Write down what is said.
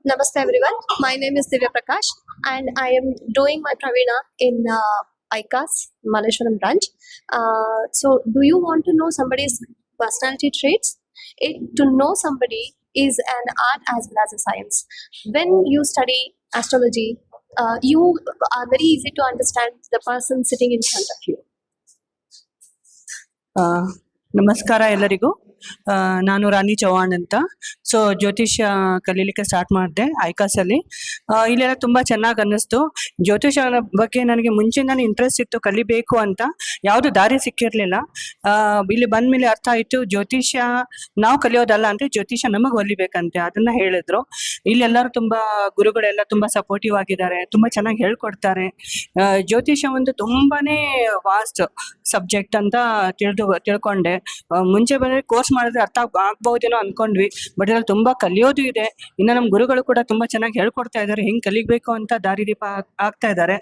Namaste everyone. My name is Divya Prakash and I am doing my Pravina in ICAS Malleshwaram branch. So, do you want to know somebody's personality traits? To know somebody is an art as well as a science. When you study astrology, you are very easy to understand the person sitting in front of you. ನಮಸ್ಕಾರ ಎಲ್ಲರಿಗೂ. ನಾನು ರಾಣಿ ಚೌಹಾಣ್ ಅಂತ. So ಜ್ಯೋತಿಷ್ಯ ಕಲೀಲಿಕ್ಕೆ start ಮಾಡಿದೆ ಐಕಾಸಲ್ಲಿ. ಇಲ್ಲೆಲ್ಲ ತುಂಬ ಚೆನ್ನಾಗಿ ಅನ್ನಿಸ್ತು. ಜ್ಯೋತಿಷ್ಯ ಬಗ್ಗೆ ನನಗೆ ಮುಂಚೆಯಿಂದಾನು ಇಂಟ್ರೆಸ್ಟ್ ಇತ್ತು, ಕಲಿಬೇಕು ಅಂತ. ಯಾವುದು ದಾರಿ ಸಿಕ್ಕಿರಲಿಲ್ಲ. ಇಲ್ಲಿ ಬಂದಮೇಲೆ ಅರ್ಥ ಆಯಿತು, ಜ್ಯೋತಿಷ್ಯ ನಾವು ಕಲಿಯೋದಲ್ಲ ಅಂತ, ಜ್ಯೋತಿಷ್ಯ ನಮಗೆ ಒಲಿಬೇಕಂತೆ, ಅದನ್ನ ಹೇಳಿದ್ರು. ಇಲ್ಲೆಲ್ಲರೂ ತುಂಬ ಗುರುಗಳೆಲ್ಲ ತುಂಬ ಸಪೋರ್ಟಿವ್ ಆಗಿದ್ದಾರೆ, ತುಂಬ ಚೆನ್ನಾಗಿ ಹೇಳ್ಕೊಡ್ತಾರೆ. ಜ್ಯೋತಿಷ್ಯ ಒಂದು ತುಂಬಾನೇ ವಾಸ್ಟ್ ಸಬ್ಜೆಕ್ಟ್ ಅಂತ ತಿಳ್ಕೊಂಡೆ. ಮುಂಚೆ ಬಂದ್ರೆ ಕೋರ್ಸ್ ಮಾಡಿದ್ರೆ ಅರ್ಥ ಆಗ್ಬಹುದೇನೋ ಅನ್ಕೊಂಡ್ವಿ, ಬಟ್ ಇದ್ರಲ್ಲಿ ತುಂಬಾ ಕಲಿಯೋದು ಇದೆ. ಇನ್ನು ನಮ್ಮ ಗುರುಗಳು ಕೂಡ ತುಂಬಾ ಚೆನ್ನಾಗಿ ಹೇಳ್ಕೊಡ್ತಾ ಇದ್ದಾರೆ, ಹೆಂಗ್ ಕಲಿಬೇಕು ಅಂತ ದಾರಿದೀಪ ಆಗ್ತಾ ಇದ್ದಾರೆ.